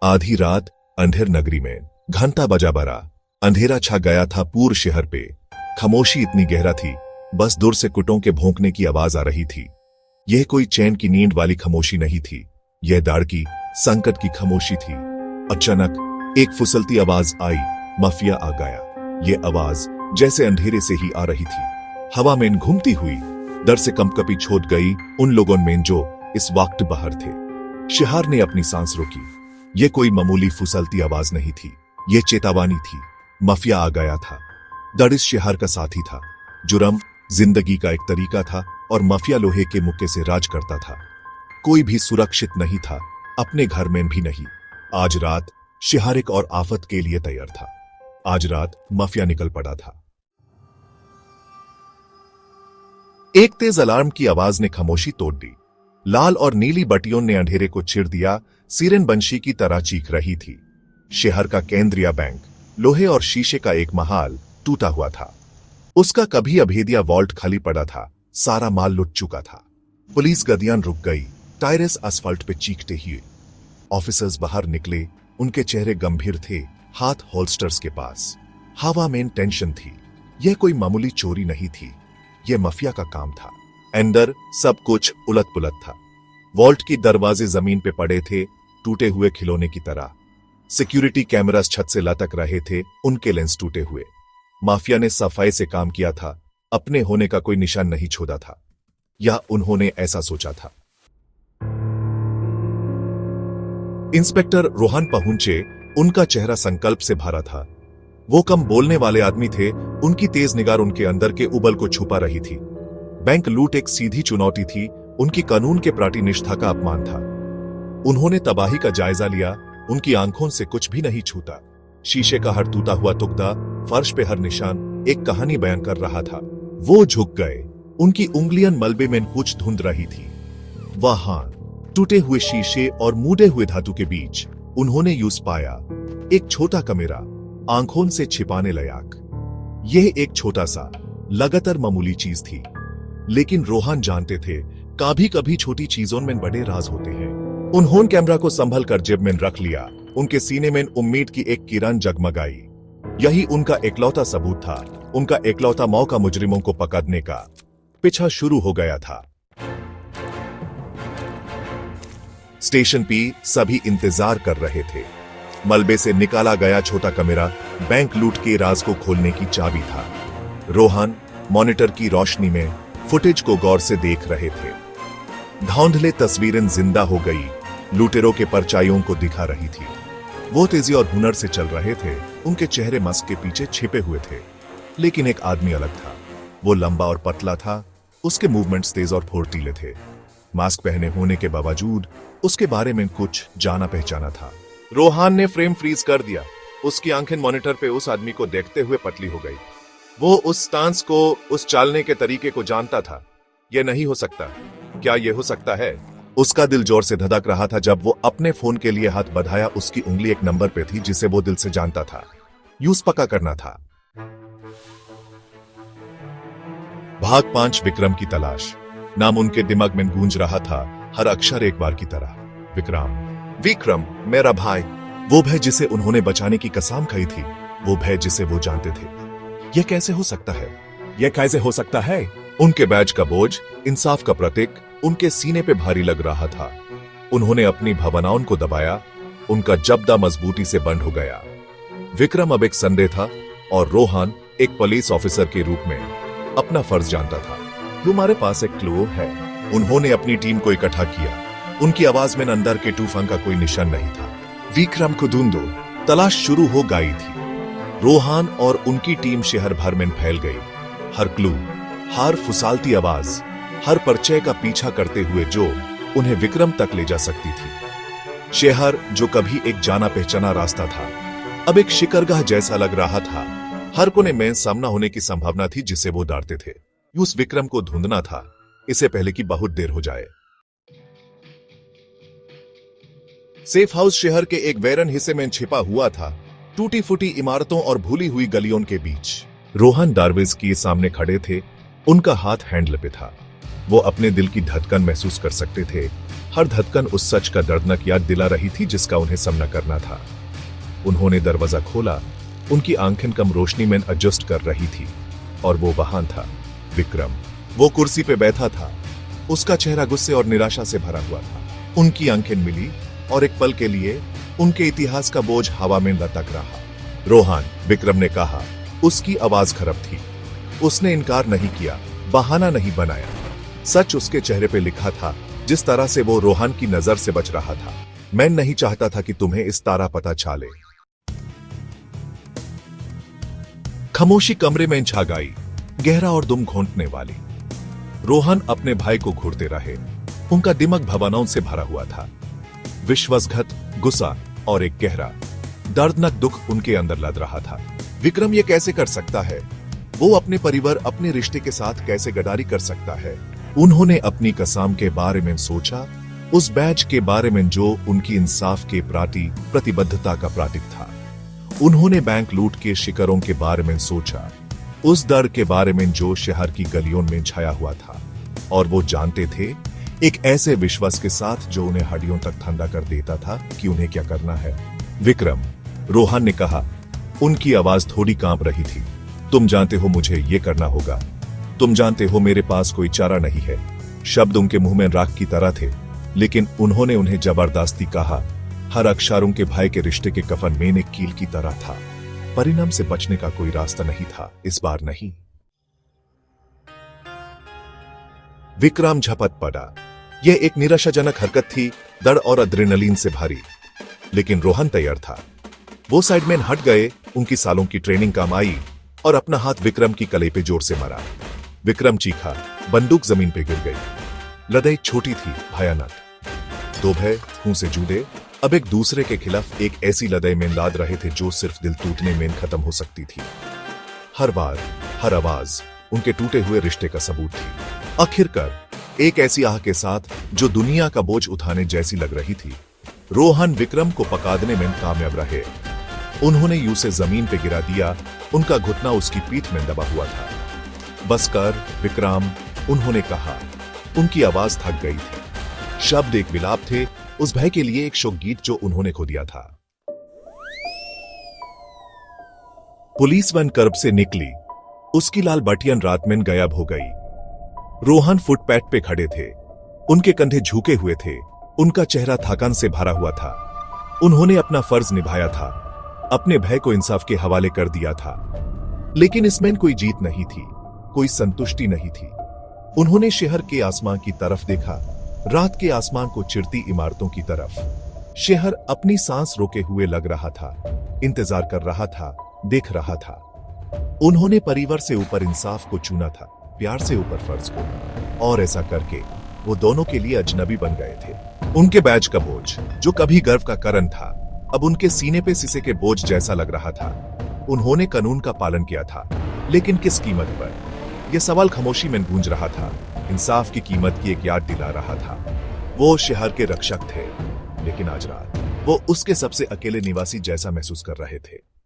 आधी रात अंधेर नगरी में घंटा बजा बरा। अंधेरा छा गया था पूरे शहर पे। खामोशी इतनी गहरा थी, बस दूर से कुत्तों के भौंकने की आवाज आ रही थी। यह कोई चैन की नींद वाली खामोशी नहीं थी, यह दाढ़ की संकट की खामोशी थी। अचानक एक फुसलती आवाज आई, माफिया आ गया। ये आवाज जैसे अंधेरे से ही आ रही थी, हवा में घूमती हुई, डर से कंपकपी छोड़ गई उन लोगों में जो इस वक्त बाहर थे। शहर ने अपनी सांस रोकी। ये कोई मामूली फुसलती आवाज नहीं थी, ये चेतावनी थी। माफिया आ गया था। डर इस शहर का साथी था। जुर्म जिंदगी का एक तरीका था और माफिया लोहे के मुक्के से राज करता था। कोई भी सुरक्षित नहीं था, अपने घर में भी नहीं। आज रात शहर एक और आफत के लिए तैयार था। आज रात माफिया निकल पड़ा था। एक तेज अलार्म की आवाज ने खामोशी तोड़ दी। लाल और नीली बत्तियों ने अंधेरे को चीर दिया, सिरन बंशी की तरह चीख रही थी। शहर का केंद्रीय बैंक, लोहे और शीशे का एक महाल टूटा हुआ था। उसका कभी अभेदिया वॉल्ट खाली पड़ा था, सारा माल लुट चुका था। पुलिस गदियां रुक गई, टायर्स असफल्ट पे चीखते हुए। ऑफिसर्स बाहर निकले, उनके चेहरे गंभीर थे, हाथ होल्स्टर्स के पास। हवा में टेंशन थी। यह कोई मामूली चोरी नहीं थी, यह माफिया का काम था। अंदर सब कुछ उलट पुलट था। वॉल्ट के दरवाजे जमीन पे पड़े थे, टूटे हुए खिलौने की तरह। सिक्योरिटी कैमरास छत से लटक रहे थे, उनके लेंस टूटे हुए। माफिया ने सफाई से काम किया था, अपने होने का कोई निशान नहीं छोड़ा था, या उन्होंने ऐसा सोचा था। इंस्पेक्टर रोहन पहुंचे, उनका चेहरा संकल्प से भरा था। वो कम बोलने वाले आदमी थे, उनकी तेज निगार उनके अंदर के उबल को छुपा रही थी। बैंक लूट एक सीधी चुनौती थी, उनकी कानून के प्रति निष्ठा का अपमान था। उन्होंने तबाही का जायजा लिया, उनकी आंखों से कुछ भी नहीं छूता। शीशे का हर टूटा हुआ टुकड़ा, फर्श पे हर निशान एक कहानी बयान कर रहा था। वो झुक गए, उनकी उंगलियां मलबे में कुछ धुंध रही थी। वहां टूटे हुए शीशे और मुड़े हुए धातु के बीच उन्होंने यूं पाया एक छोटा कमरा, आंखों से छिपाने लायक। यह एक छोटा सा लगातार मामूली चीज थी, लेकिन रोहन जानते थे कभी कभी छोटी चीजों में बड़े राज होते हैं। उन्होंने कैमरा को संभल कर जेब में रख लिया। उनके सीने में उम्मीद की एक किरण जगमगाई। यही उनका एकलौता सबूत था, उनका एकलौता मौका मुजरिमों को पकड़ने का। पीछा शुरू हो गया था। स्टेशन पे सभी इंतजार कर रहे थे। मलबे से निकाला गया छोटा कमरा बैंक लूट के राज को खोलने की चाबी था। रोहन मॉनिटर की रोशनी में फुटेज को गौर से देख रहे थे। धौंधले तस्वीरें जिंदा हो गई, लुटेरों के परछाइयों को दिखा रही थी। वो तेजी और हुनर से चल रहे थे, उनके चेहरे मस्क के पीछे छिपे हुए थे। लेकिन एक आदमी अलग था। वो लंबा और पतला था, उसके मूवमेंट्स तेज और फुर्तीले थे। मास्क पहने होने के बावजूद उसके बारे में कुछ जाना पहचाना था। रोहन ने फ्रेम फ्रीज कर दिया। उसकी आंखें मॉनिटर पे उस आदमी को देखते हुए पतली हो गई। वो उस स्टांस को, उस चालने के तरीके को जानता था। यह नहीं हो सकता। क्या यह हो सकता है? उसका दिल जोर से धड़क रहा था जब वो अपने फोन के लिए हाथ बढ़ाया। उसकी उंगली एक नंबर पे थी जिसे वो दिल से जानता था। यूज पक्का करना था। भाग 5 विक्रम की तलाश। नाम उनके दिमाग में गूंज रहा था, हर अक्षर एक बार की तरह। विक्रम, विक्रम मेरा भाई। वो भय जिसे उन्होंने बचाने की कसम खाई थी, वो भय जिसे वो जानते थे। यह कैसे हो सकता है? यह कैसे हो सकता है? उनके बैज का बोझ, इंसाफ का प्रतीक, उनके सीने पे भारी लग रहा था। उन्होंने अपनी भावनाओं को दबाया, उनका जबड़ा मजबूती से बंद हो गया। विक्रम अब एक संदेह था और रोहन एक पुलिस ऑफिसर के रूप में अपना फर्ज जानता था। हमारे पास एक क्लू है। उन्होंने अपनी टीम को इकट्ठा किया। उनकी आवाज में अंदर के तूफान का कोई निशान नहीं था। विक्रम को ढूंढो। तलाश शुरू हो गई थी। रोहन और उनकी टीम शहर भर में फैल गई। हर क्लू, हर फुसालती आवाज, हर परिचय का पीछा करते हुए जो उन्हें विक्रम तक ले जा सकती थी। शहर जो कभी एक जाना पहचाना रास्ता था, अब एक शिकरगाह जैसा लग रहा था। हर कोने में सामना होने की संभावना थी जिसे वो डरते थे। उस विक्रम को ढूंढना था, इससे पहले कि बहुत देर हो जाए। सेफ हाउस शहर के एक वैरन हिस्से में छिपा हुआ था, टूटी फूटी इमारतों और भूली हुई गलियों के बीच। रोहन दरवाजे के सामने खड़े थे, उनका हाथ हैंडल पे था। वो अपने दिल की धड़कन महसूस कर सकते थे। हर धड़कन उस सच का दर्दनाक याद दिला रही थी जिसका उन्हें सामना करना था। उन्होंने दरवाजा खोला। उनकी आंखें कम रोशनी में एडजस्ट कर रही थी और वो वहां था, विक्रम। वो कुर्सी पे बैठा था। उसका चेहरा गुस्से और निराशा से भरा हुआ था। उनकी आंखें मिली और एक पल के लिए उनके इतिहास का बोझ हवा में लटक रहा। रोहन, विक्रम ने कहा। उसकी आवाज खराब थी। उसने इनकार नहीं किया, बहाना नहीं बनाया। सच उसके चेहरे पे लिखा था, जिस तरह से वो रोहन की नजर से बच रहा था। मैं नहीं चाहता था कि तुम्हें इस तरह पता चले। खामोशी कमरे में छा गई, गहरा और दुम घोंटने वाली। रोहन अपने भाई को घूरते रहे। उनका दिमाग भावनाओं से भरा हुआ था। विश्वासघात, गुस्सा और एक गहरा दर्दनाक दुख उनके अंदर लद रहा था। विक्रम ये कैसे कर सकता है? वो अपने परिवार, अपने रिश्ते के साथ कैसे गद्दारी कर सकता है? उन्होंने अपनी कसम के बारे में सोचा, उस बैच के बारे में जो उनकी इंसाफ के प्रति प्रतिबद्धता का प्रतीक था। उन्होंने बैंक लूट के शिकारों के बारे में सोचा, उस डर के बारे में जो शहर की गलियों में छाया हुआ था। और वो जानते थे, एक ऐसे विश्वास के साथ जो उन्हें हड्डियों तक ठंडा कर देता था कि उन्हें क्या करना है। विक्रम, रोहन ने कहा। उनकी आवाज थोड़ी कांप रही थी। तुम जानते हो मुझे ये करना होगा। तुम जानते हो मेरे पास कोई चारा नहीं है। शब्द उनके मुंह में राख की तरह थे, लेकिन उन्होंने उन्हें जबरदस्ती कहा। हर अक्षर उनके भाई के रिश्ते के कफन में एक कील की तरह था। परिणाम से बचने का कोई रास्ता नहीं था, इस बार नहीं। विक्रम झपट पड़ा। यह एक निराशाजनक हरकत थी, दर्द और एड्रेनलिन से भरी। लेकिन रोहन तैयार था। वो साइड में हट गए। उनकी सालों की ट्रेनिंग काम आई और अपना हाथ विक्रम की कलाई पे जोर से मारा। विक्रम चीखा। बंदूक जमीन पे गिर गई। लड़ाई छोटी थी, भयानक। दो भाई खून से जुड़े, अब एक दूसरे के खिलाफ एक ऐसी लड़ाई में लाद रहे थे जो सिर्फ दिल टूटने में खत्म हो सकती थी। हर बार, हर आवाज उनके टूटे हुए रिश्ते का सबूत थी। आखिरकार एक ऐसी आह के साथ जो दुनिया का बोझ उठाने जैसी लग रही थी, रोहन विक्रम को पकाने में कामयाब रहे। उन्होंने यूं से जमीन पे गिरा दिया। उनका घुटना उसकी पीठ में दबा हुआ था। बस कर विक्रम, उन्होंने कहा। उनकी आवाज थक गई थी। शब्द एक विलाप थे, उस भय के लिए एक शोक गीत जो उन्होंने खो दिया था। पुलिस वन कर्ब से निकली। उसकी लाल बटियान रात में गायब हो गई। रोहन फुटपैथ पे खड़े थे। उनके कंधे झुके हुए थे। उनका चेहरा थकान से भरा हुआ था। उन्होंने अपना फर्ज निभाया था, अपने भय को इंसाफ के हवाले कर दिया था। लेकिन इसमें कोई जीत नहीं थी, कोई संतुष्टि नहीं थी। उन्होंने शहर के आसमान की तरफ देखा, रात के आसमान को चिरती इमारतों की तरफ। शहर अपनी सांस रोके हुए लग रहा था, इंतजार कर रहा था, देख रहा था। उन्होंने परिवार से ऊपर इंसाफ को चुना था, प्यार से ऊपर फर्ज को। और ऐसा करके वो दोनों के लिए अजनबी बन गए थे। उनके बैज का बोझ, जो कभी गर्व का कारण था, अब उनके सीने पे शीशे के बोझ जैसा लग रहा था। उन्होंने कानून का पालन किया था, लेकिन किस कीमत पर? यह सवाल खामोशी में गूंज रहा था। इंसाफ की कीमत की एक याद दिला रहा था। वो शहर के रक्षक थे, लेकिन आज रात वो उसके सबसे अकेले निवासी जैसा महसूस कर रहे थे।